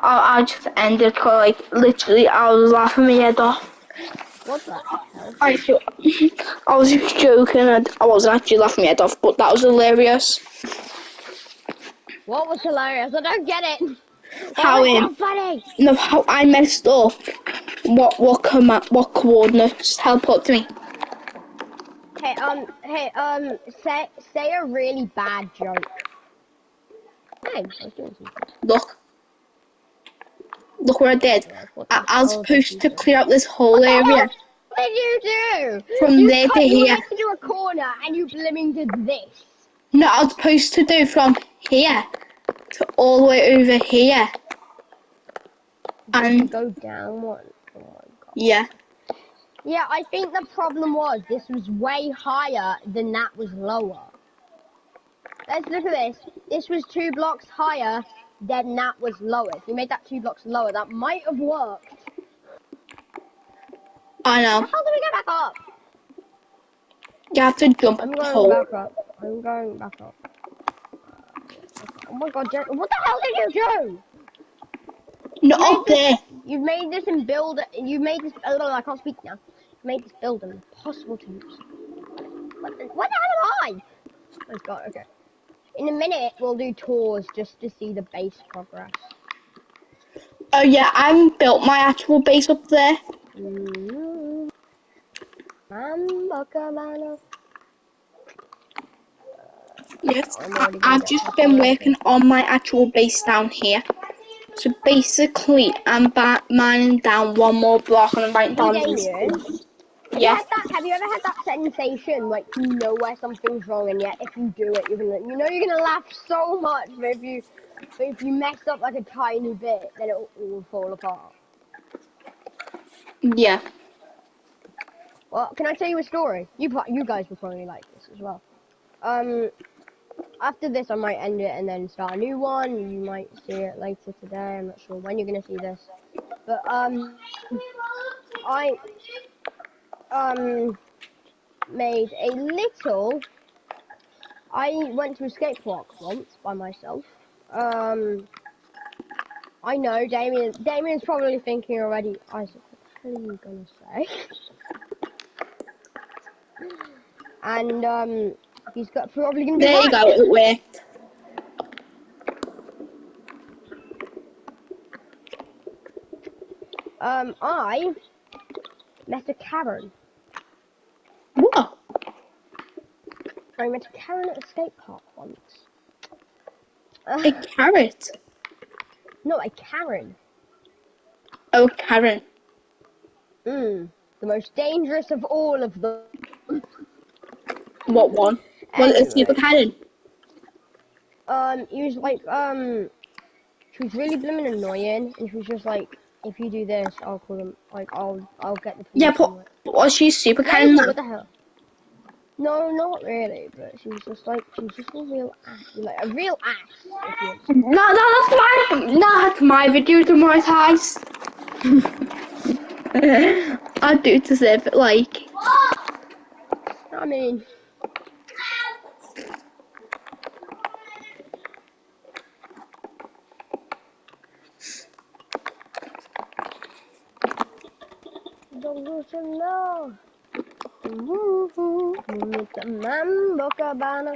I just ended cause like literally I was laughing my head off. What the hell? I feel, I was just joking. I wasn't actually laughing my head off, but that was hilarious. What was hilarious? I don't get it. What How was so funny? no, how I messed up. What coordinates? Help out to me. Say a really bad joke. Hey, I was doing something. Look what I did. Yeah, what the I was hell did supposed you to do? clear out this What whole the hell area did you do? from there to You were here. meant to do a corner and you blimming did this. No, I was supposed to do from here to all the way over here. Did you And go down one? Oh my god. yeah, Yeah, I think the problem was this was way higher than that was lower. Let's look at this. This was 2 blocks higher than that was lower. If you made that 2 blocks lower, that might have worked. I know. How do we get back up? You have to jump I'm up the going hole. back up. I'm going back up. Yeah, okay. Oh my god, Jen, what the hell did you do? Not up there. You made this and build. You made this. Oh, I can't speak now. You made this build impossible to use. What the hell am I? Oh god. Okay. In a minute, we'll do tours just to see the base progress. Oh yeah, I haven't built my actual base up there. Yes, I'm already gonna I've get just been working populated. on my actual base down here. So basically, I'm mining down one more block and I'm right Hey down these. Damien, Yeah. have you ever had that sensation like you know where something's wrong and yet if you do it you're gonna laugh so much, but if you mess up like a tiny bit, then it'll all fall apart. Yeah. Well, can I tell you a story? You guys will probably like this as well. Um, After this, I might end it and then start a new one. You might see it later today. I'm not sure when you're gonna see this, but I made a little. I went to a skate park once by myself. I know Damien's probably thinking already. Isaac, what the hell are you gonna say? And he's got probably gonna be There you right. go. It worked. I met a Karen. What? I met a Karen at a skate park once. A carrot. No, a Karen. Oh, Karen. The most dangerous of all of them. What one? Was it a super Anyway, Karen? he was like, she was really blooming annoying, and she was just like, if you do this, I'll call them, like, I'll get the Yeah, police but and like, was she super Karen? Daisy, what the hell? No, not really, but she was just like, she was just a real ass, like a real ass, if you understand. That's my video demonetized. I do deserve it, like. I mean, don't you know? With the Mambo Cabana.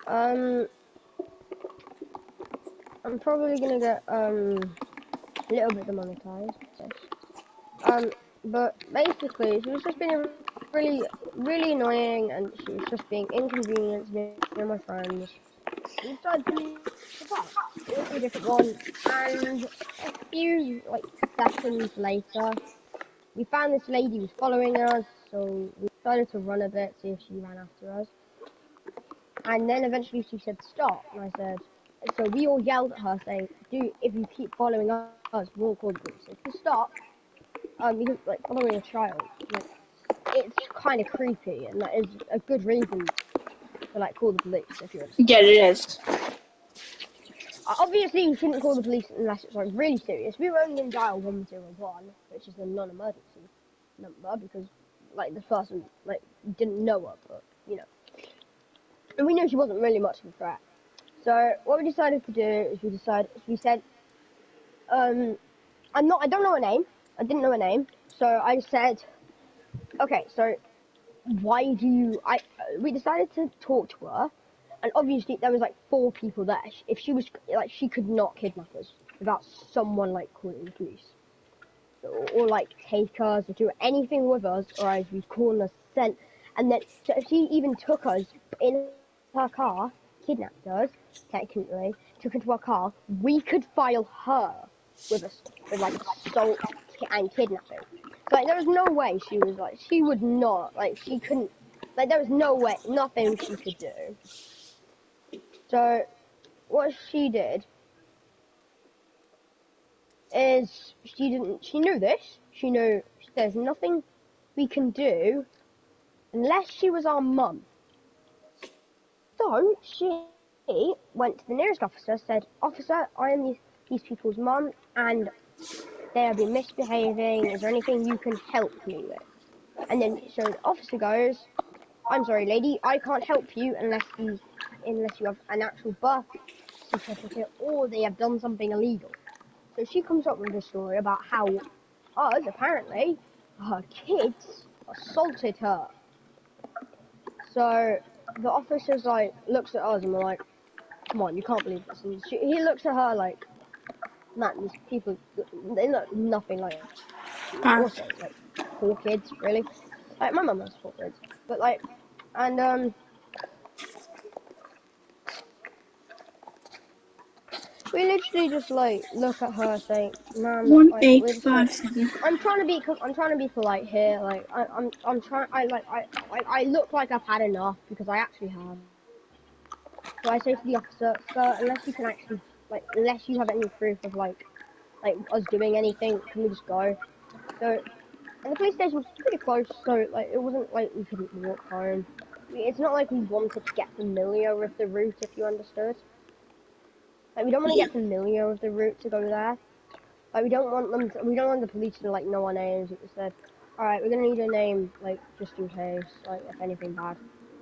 Um, I'm probably gonna get a little bit demonetized. Yes. But basically, she was just being really, really annoying, and she was just being inconvenient to me and my friends. We decided to leave the park. We went to a different one, and a few like sessions later, we found this lady was following us, so we decided to run a bit, see if she ran after us. And then eventually she said stop, and I said, so we all yelled at her saying, "Dude, if you keep following us, we'll call the police. So to stop, because like following a child, like it's kind of creepy, and that is a good reason to like call the police if you Yeah, understand. it is. Obviously, you shouldn't call the police unless it's like really serious. We were only going to dial 101, which is a non-emergency number because like the person like didn't know her, but you know, and we knew she wasn't really much of a threat. So what we decided to do is we said, I don't know her name. I didn't know her name. So I said, okay, so why do you, we decided to talk to her. And obviously there was like 4 people there. If she was, like, she could not kidnap us without someone like calling the police. Or like take us or do anything with us, or as we call us sent. And then, so if she even took us in her car, kidnapped us, technically, took into her car, we could file her with us with like assault and kidnapping. So like there was no way she was like, she would not, like, she couldn't, like, there was no way, nothing she could do. So what she did is she knew this. She knew there's nothing we can do unless she was our mum. So she went to the nearest officer, said, "Officer, I am these people's mum, and they have been misbehaving. Is there anything you can help me with?" And then so the officer goes, "I'm sorry, lady, I can't help you unless you have an actual birth certificate or they have done something illegal." So she comes up with a story about how us, apparently, her kids assaulted her. So the officer's like, looks at us and we're like, come on, you can't believe this. And he looks at her like, man, these people, they look nothing like, also, Bad. like, 4 kids, really. Like, my mum has 4 kids. But, like, and, we literally just, like, look at her saying, ma'am, One like, eight we're just like, five seven. I'm trying to be polite here. Like, I'm trying, I look like I've had enough because I actually have. So I say to the officer, sir, unless you can actually, like, unless you have any proof of, like us doing anything, can we just go? So, and the police station was pretty close, so, like, it wasn't like we couldn't walk home. It's not like we wanted to get familiar with the route, if you understood. Like, we don't want to Yeah. get familiar with the route to go there. Like, we don't want the police to, like, know our names. It said, alright, we're gonna need a name, like, just in case, like, if anything bad.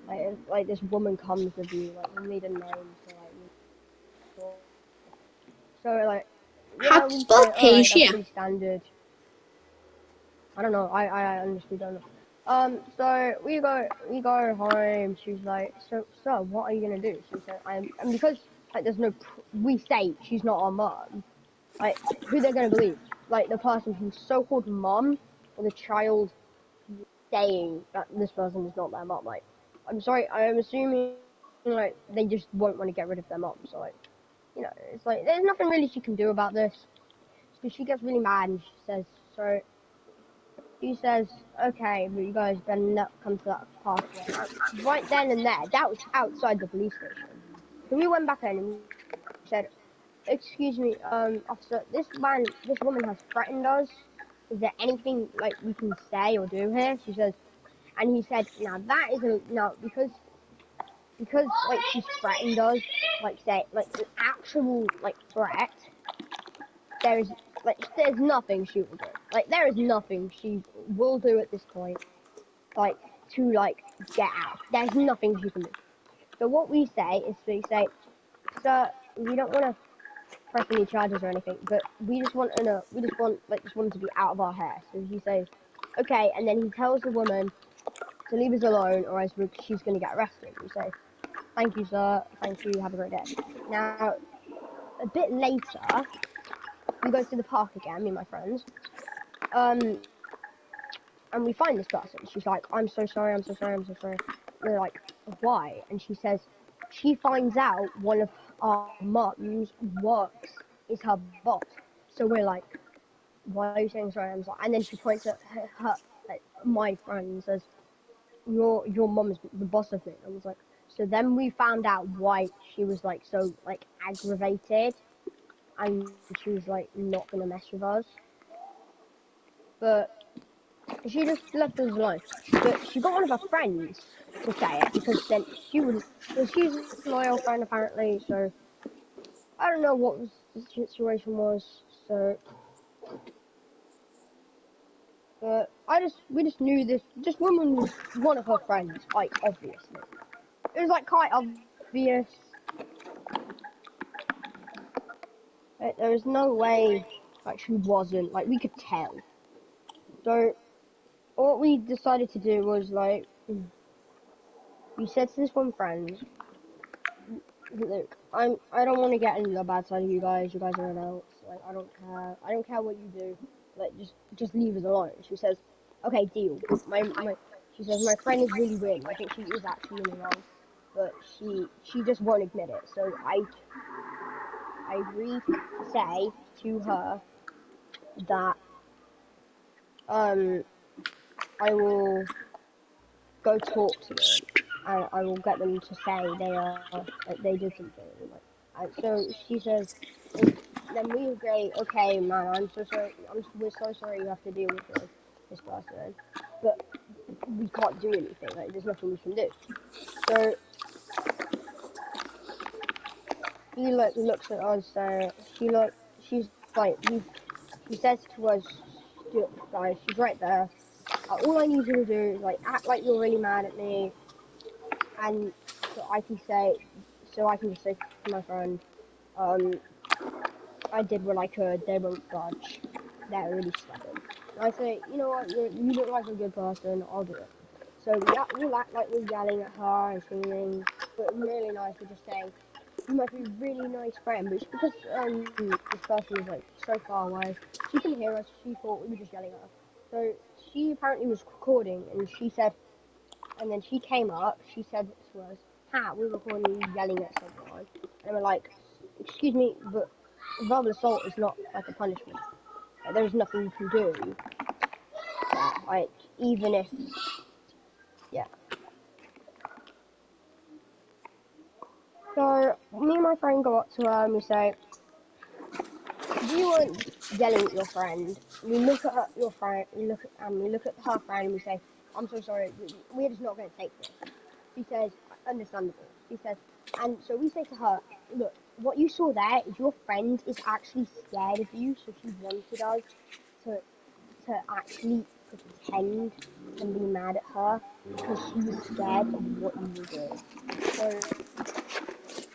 Like, if, like, this woman comes with you, like, we'll need a name, so, like, so, like, How yeah, to we spell say, alright, that's Asia? pretty standard. I don't know, I honestly don't know. So we go home. She's like, so what are you gonna do? She said, and because, like, there's no, we say she's not our mum. Like, who they're gonna believe? Like, the person who's so-called mum, or the child saying that this person is not their mum? Like, I'm sorry, I'm assuming, like, they just won't want to get rid of their mum. So, like, it's like there's nothing really she can do about this. So she gets really mad and she says, so he says, okay, but you guys better not come to that park again. Right then and there, that was outside the police station. So we went back in and we said, excuse me, officer, this woman has threatened us. Is there anything, like, we can say or do here? She says, and he said, now that is no, because, like, she's threatened us, like, say, like, an actual, like, threat, there's, there's nothing she will do. Like, there is nothing she will do at this point, like, to, like, get out. There's nothing she can do. So what we say is, we say, sir, we don't want to press any charges or anything, but we just want, like, this woman to be out of our hair. So he says, okay, and then he tells the woman to leave us alone, or else she's going to get arrested. We say, thank you, sir, thank you, have a great day. Now, a bit later, we go to the park again, me and my friends, um, and we find this person. She's like, I'm so sorry, I'm so sorry, I'm so sorry. We're like, why? And she says, she finds out one of our mums works, is her boss. So we're like, why are you saying sorry? I'm sorry. And then she points at like, my friend, and says, your mum is the boss of me. And I was like, so then we found out why she was, like, so, like, aggravated, and she was, like, not gonna mess with us. But she just left us alone. But she got one of her friends to say it, because then she would, because she's a loyal friend apparently. So I don't know what the situation was. So, but we just knew this woman was one of her friends, like, obviously. It was, like, quite obvious. There was no way, like, she wasn't. Like, we could tell. So, what we decided to do was, like, we said to this one friend, look, I don't want to get in the bad side of you guys. You guys are adults. Like, I don't care. I don't care what you do. Like, just leave us alone. She says, okay, deal. She says my friend is really weird. I think she is actually in the wrong, but she just won't admit it. So I agreed to say to her that um I will go talk to them and I will get them to say they did something. And so she says, and then we agree. Okay, man, I'm so sorry. We're so sorry you have to deal with this person, but we can't do anything. Like there's nothing we can do. So she like looks at us. She's like she says to us, guys, she's right there. All I need you to do is like act like you're really mad at me, and so I can say, so I can just say to my friend, um, I did what I could. They won't budge. They're really stubborn. And I say, you know what? You look like a good person. I'll do it. So we'll act like we're yelling at her and screaming, but really nice. We're just saying, you must be a really nice friend. But it's because this person is like so far away, she couldn't hear us. She thought we were just yelling at her. So she apparently was recording, and she said, and then she came up. She said to us, "Ha, we're recording you yelling at someone." And we're like, "Excuse me, but verbal assault is not like a punishment. Like, there's nothing you can do there. Like even if, yeah." So me and my friend go up to her and we say, "We weren't yelling at your friend. We look at your friend. We look at her friend and we say, I'm so sorry. We're just not going to take this." She says, understandable. She says, and so we say to her, look, what you saw there is your friend is actually scared of you, so she wanted us to actually pretend and be mad at her because she was scared of what you were doing.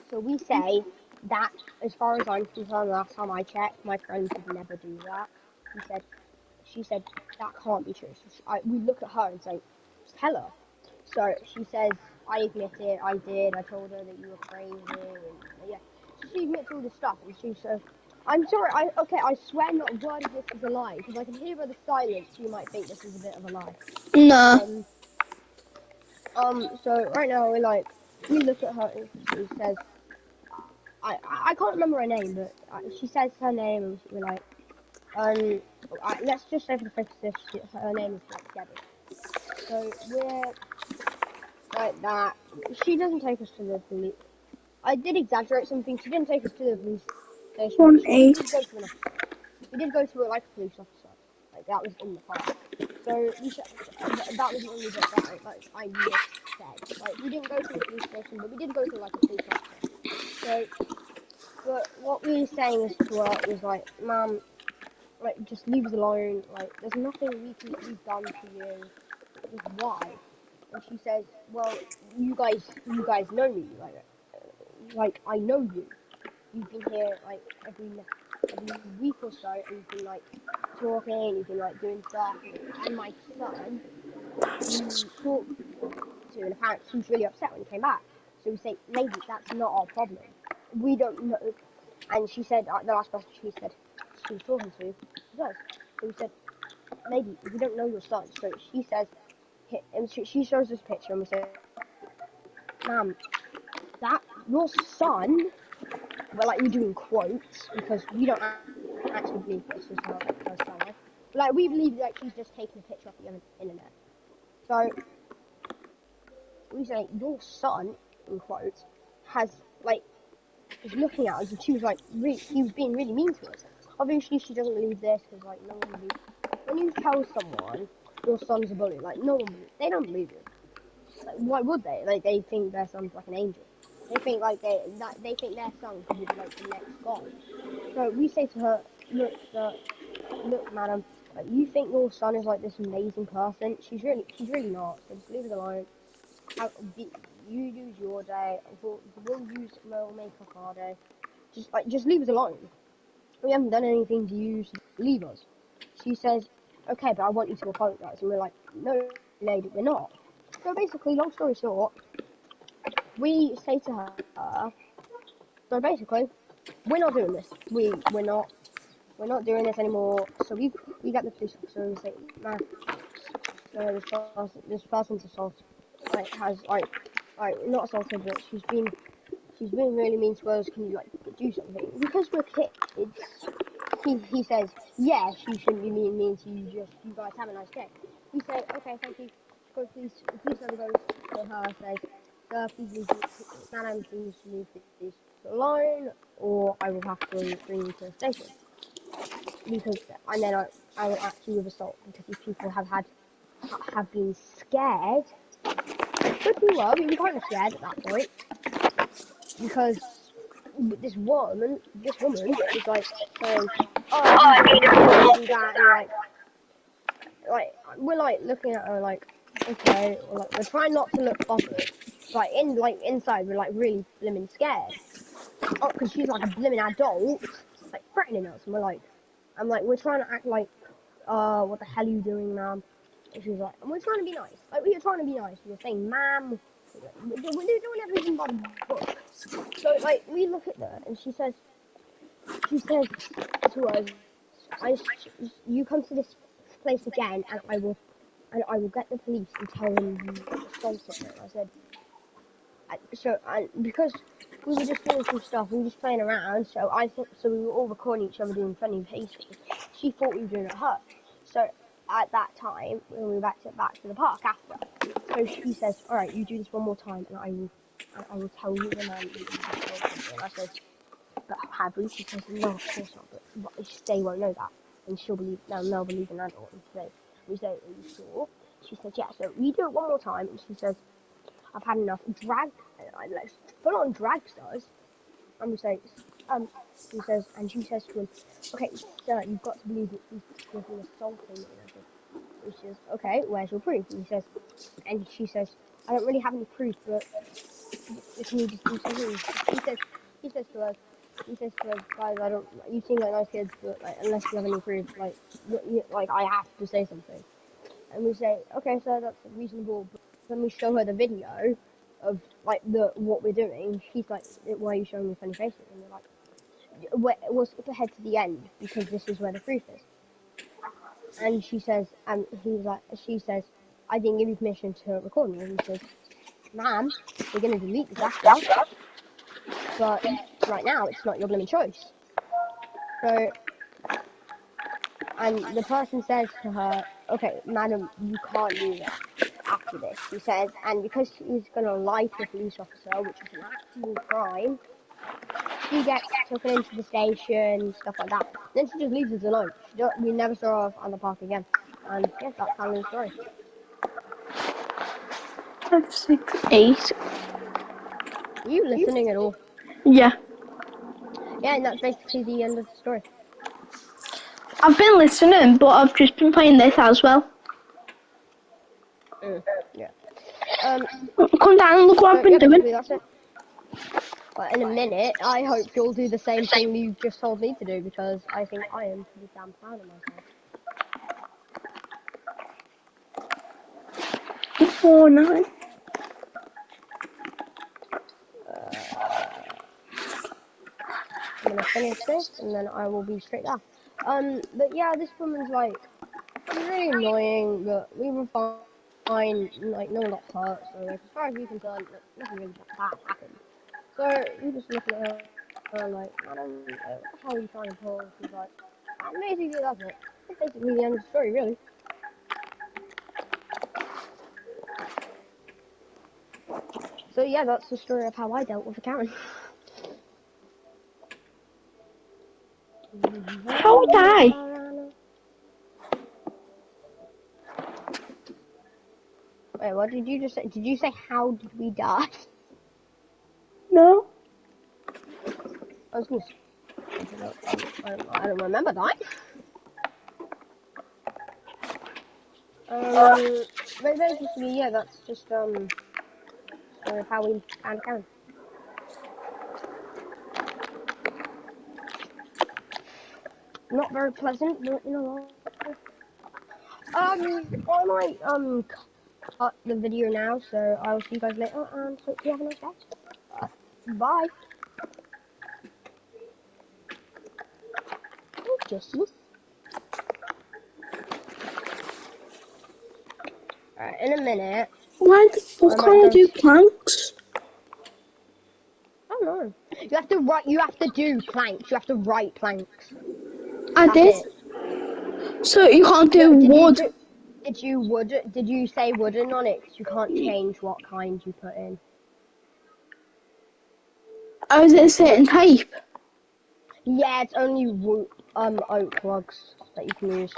So we say that as far as I'm concerned, last time I checked, my friend would never do that. She said she said that can't be true. So we look at her and say, tell her. So she says, I admit it, I did. I told her that you were crazy, and yeah. So she admits all this stuff, and she says, I'm sorry. I swear not a word of this is a lie, because I can hear by the silence you might think this is a bit of a lie. No. Um, So right now we look at her and she says, I can't remember her name, but she says her name, and we're like, um, let's just say for the focus of this, her name is like Debbie. So we're like that. She doesn't take us to the police. I did exaggerate something. She didn't take us to the police station, but One we eight. did go to an officer. We did go to like a police officer. Like that was in the past. So we said that was the only bit that I missed said. Like we didn't go to a police station, but we did go to like a police officer. So, but what we were saying is to her was like, Mum, like just leave us alone. Like there's nothing we've done to you. Just why? And she says, well, you guys know me. Like I know you. You've been here like every week or so, and you've been like talking, you've been like doing stuff, and my son, you talked to, and apparently he was really upset when he came back. So we say, lady, that's not our problem. We don't know. And she said, the last person she said she was talking to was us. So we said, lady, we don't know your son. So she says, and she shows us a picture, and we say, ma'am, that your son, well, like we're doing quotes because we don't actually believe this is her son life. Like we believe that she's just taken a picture off the internet. So we say your son, in quotes, has like is looking at us, and she was like, he was being really mean to us. Obviously, she doesn't believe this because like no one believes. When you tell someone your son's a bully, like no one believes, they don't believe you. Like why would they? Like they think their son's like an angel. They think like they think their son could be like the next god. So we say to her, look, madam, like, you think your son is like this amazing person. She's really not. So just leave it alone. Have, be, you use your day. We'll make up our day. Just leave us alone. we haven't done anything to you to leave us. She says, okay, but I want you to apologise. And we're like, no, lady, we're not. So basically, long story short, we say to her, so basically, we're not doing this. We're not doing this anymore. So we get the police officer and we say, man, so this person's assault, like has like not assaulted, but she's been really mean to us. Can you like do something? Because we're kids. He says, yeah, she shouldn't be mean to you. Just you guys have a nice day. We say, okay, thank you. Go, please. The police officer goes to her, says, sir, madam, please leave this alone, or I will have to bring you to the station. Because and then I will act you with assault because these people have been scared. Which we were kind of scared at that point because this woman is like saying, "Oh, I need to do this, I need to do that," and like we're like looking at her like, okay, or like we're trying not to look bothered, but inside we're like really blimmin' scared. Oh, because she's like a blimmin' adult, like threatening us, and I'm like, we're trying to act like, what the hell are you doing, ma'am? And she's like, and we're trying to be nice. Like, we are trying to be nice. We're saying, ma'am. We're doing everything by the book. So, like, we look at her, and she says to us, you come to this place again, and I will get the police and tell them you assaulted her. And I said, and because we were just doing some stuff, we were just playing around. So we were all recording each other doing funny faces. She thought we were doing it at her. So at that time, when we were back to the park after, so she says, "All right, you do this one more time, and I will tell you the man that you assaulted me." And I said, "But have we?" She says, "No, of course not. But they won't know that, and they'll believe an adult." And we say, "Are you sure?" She says, "Yeah." So we do it one more time, and she says, I've had enough. I like full on drags us. And we say, um, she says to him, okay, sir, you've got to believe that these people have been assaulting me. And she says, okay, where's your proof? And she says, I don't really have any proof, but can you just do something? He says to us, guys, you seem like nice kids, but like, unless you have any proof, like, like I have to say something. And we say, okay, so that's reasonable. But then we show her the video of like what we're doing. She's like, why are you showing me funny faces? And we're like, we'll skip ahead to the end because this is where the proof is. And she says, she says, I didn't give you permission to record me. And he says, ma'am, we're gonna delete this after, but right now it's not your blooming choice. So, and the person says to her, okay, madam, you can't do that. After this, she says, and because she's going to lie to a police officer, which is an actual crime, she gets taken into the station, stuff like that. Then she just leaves us alone. We never saw her at the park again. And yeah, that's kind of the story. 5, 6, 8. Are you listening at all? Yeah. Yeah, and that's basically the end of the story. I've been listening, but I've just been playing this as well. Yeah. Come down and look what I've been doing. Basically that's it. But in a minute, I hope you'll do the same thing you just told me to do because I think I am pretty damn proud of myself. 4, 9. I'm gonna finish this and then I will be straight there. But yeah, this woman's like, she's really annoying, but we were fine, like no one got hurt, so like as far as we're concerned, like, nothing really bad happened. So we just looking at her like, madam, what the hell are you trying to pull? She's like, and basically that's it. That's basically the end of the story, really. So yeah, that's the story of how I dealt with a Karen. How would I? Wait, what did you just say? Did you say how did we die? No. I was gonna say, I don't remember that. But basically, yeah, that's just story of how we found a Karen. Not very pleasant, but you know what? I might cut the video now, so I'll see you guys later, and hope you have a nice day. Bye. Oh, Jesse. Alright, in a minute, Why the I fuck might can't I go. do planks? I don't know. You have to write. You have to do planks. You have to write planks. I That's did. it. So you can't No, do wood. Did you say wooden on it? 'Cause you can't change what kind you put in. I was a certain type. Yeah, it's only oak logs that you can use.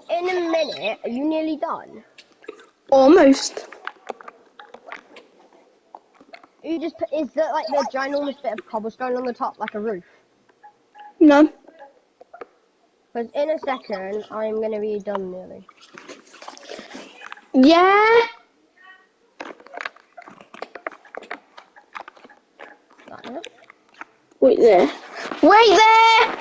In a minute, are you nearly done? Almost. You just put, is that like the ginormous bit of cobblestone on the top, like a roof? No. Because in a second, I'm gonna be done nearly. Yeah. That it? Wait there. Wait there!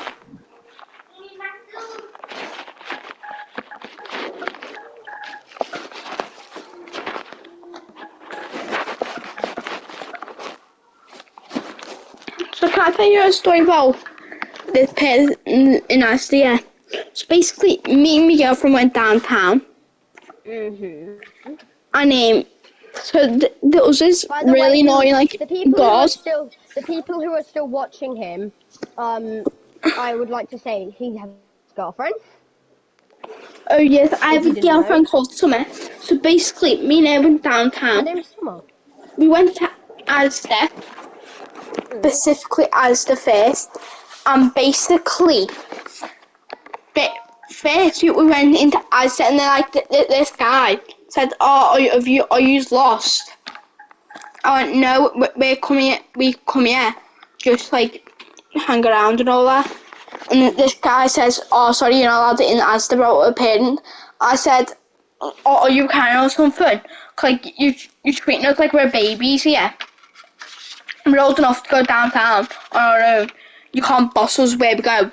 So can I tell you a story about this pit in Asda? So basically, me and my girlfriend went downtown, and there was this By the way, really annoying like guard. the people who are still watching him, I would like to say he has a girlfriend. Oh yes, I If have you a didn't know, girlfriend called Summer. So basically, me and her went her downtown. name's Summer. We went to Asda, Mm. specifically Asda first, and basically, first we went into Asda, and then like this guy said, "Oh, are you lost?" I went, "No, we're coming. We come here, just like hang around and all that." And then this guy says, "Oh, sorry, you're not allowed to in Asda about a parent." I said, "Oh, are you carrying on something? Like you treating us like we're babies here. We're old enough to go downtown on our own. You can't boss us where we go."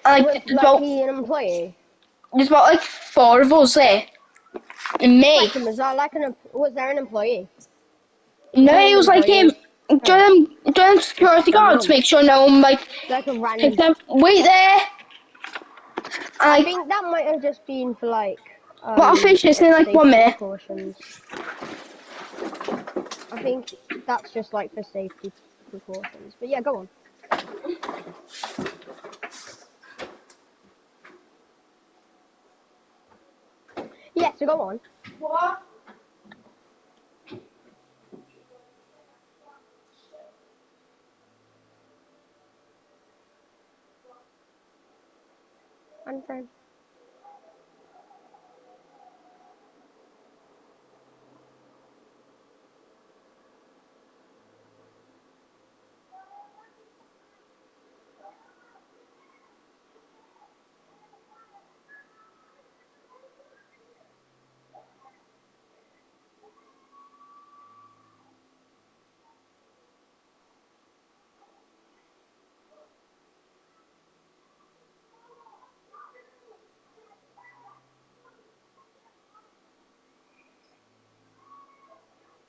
And Was like he an employee? there's about like four of us there, and me. Question: was there an employee? Was No, he it an was like him. employee? Oh, Doing security guards to random. make sure no one like Like a picks random. them. Wait there. And I like, think that might have just been for but I'll finish this in like safety 1 minute. precautions. I think that's just like for safety precautions. But yeah, go on. Yeah, so go on. What? I'm fine.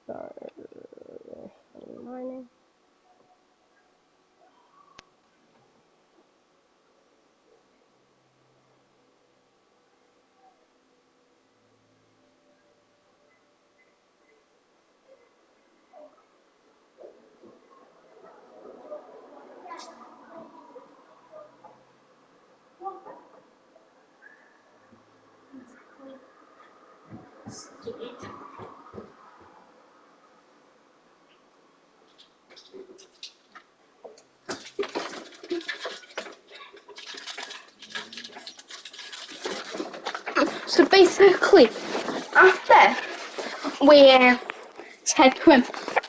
So, mining. So basically, after we said to him,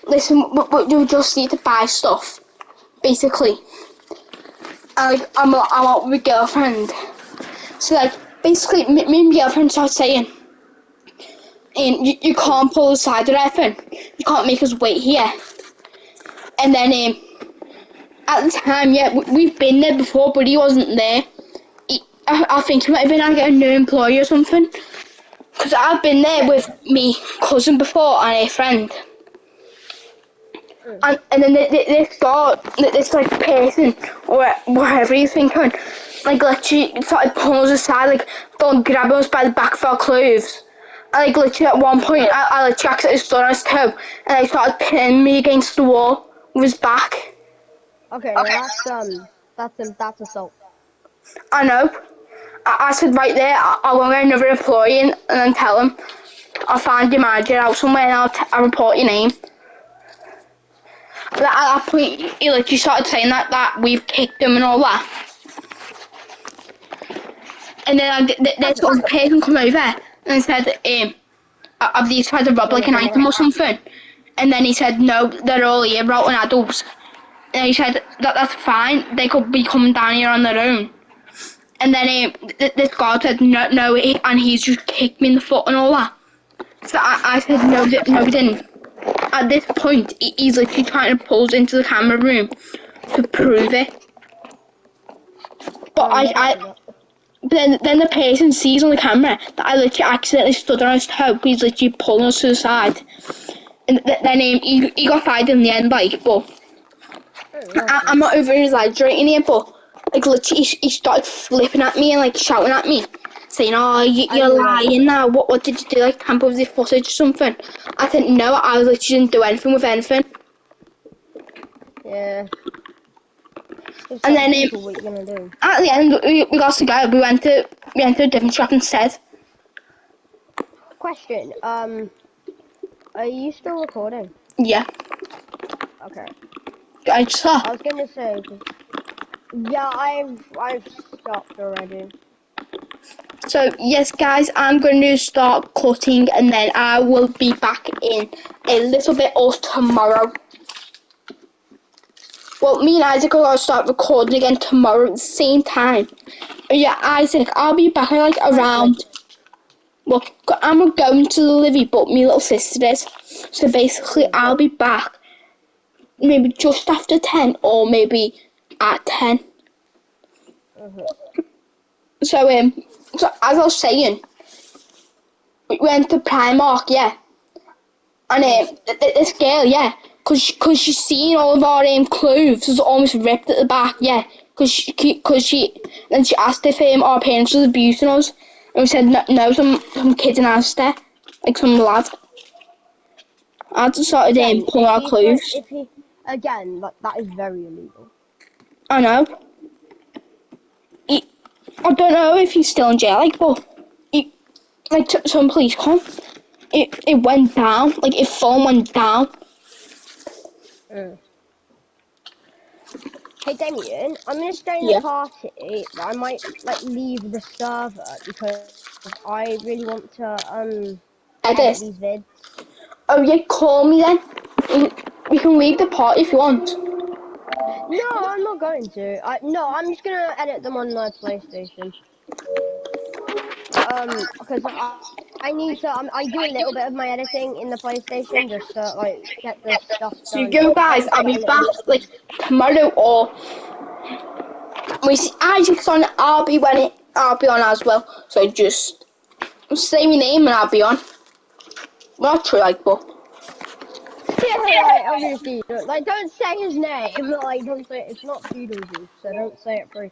"Listen, we just need to buy stuff." Basically, I'm out with my girlfriend. So like, basically, me and my girlfriend started saying, and you can't pull aside or anything. You can't make us wait here. And then at the time, yeah, we've been there before, but he wasn't there. I think he might have been like a new employee or something. Because I've been there with me cousin before and a friend. And then this guard, this like person, or whatever you think on, like literally started pulling us aside, like don't grab us by the back of our clothes. And like literally at one point, I like accidentally stood on his toe, and he started pinning me against the wall with his back. Okay, now that's assault. I know. I said right there, I'll go get another employee and then tell him I'll find your manager out somewhere and I'll report your name. But at that point, he literally started saying that we've kicked him and all that. And then this one person come over and said, have these tried to rob like an item or something? And then he said, no, they're all here, rotten adults. And he said, that's fine, they could be coming down here on their own. And then this guard said, no, and he's just kicked me in the foot and all that. So I said, no, we didn't. At this point, he's literally trying to pull us into the camera room to prove it. But then the person sees on the camera that I literally accidentally stood on his toe. He's literally pulling us to the side. And then he got fired in the end, like, but I'm not over exaggerating here, but like literally he started flipping at me and like shouting at me, saying, "Oh, you're lying now. What did you do? Like tamper with the footage or something?" I said, "No, I literally didn't do anything with anything." Yeah. And then what you gonna do? at the end we got to go. We went to a different shop instead. Question. Are you still recording? Yeah, Okay. I just saw. I was gonna say. Yeah, I've stopped already. So yes, guys, I'm going to start cutting, and then I will be back in a little bit or tomorrow. Well, me and Isaac are going to start recording again tomorrow at the same time. But yeah, Isaac, I'll be back like around. Well, I'm going to the Livy, but my little sister is. So basically, I'll be back maybe just after 10 or maybe at 10. So so as I was saying, we went to Primark, yeah. And this girl, yeah, cause she's seen all of our clothes was almost ripped at the back, yeah. Then she asked if our parents was abusing us, and we said no, some kid in our there, like some lad. I just started pulling our clothes. Again, that is very illegal. I know. I don't know if he's still in jail, like, but some police come. It went down, like it phone went down. Hey Damien, I'm gonna join the party, but I might like leave the server because I really want to edit these vids. Oh yeah, call me then. We can leave the party if you want. No, I'm not going to. I'm just gonna edit them on my PlayStation. Because I need to. I do a little bit of my editing in the PlayStation just to like get the stuff So you done. go, guys. I'll be back like tomorrow, or we see Isaac's on. I'll be on as well. So just say my name and I'll be on. Not true, like, but. Yeah, like, obviously, like, don't say his name. Like, don't say it's not Beetlejuice, so don't say it for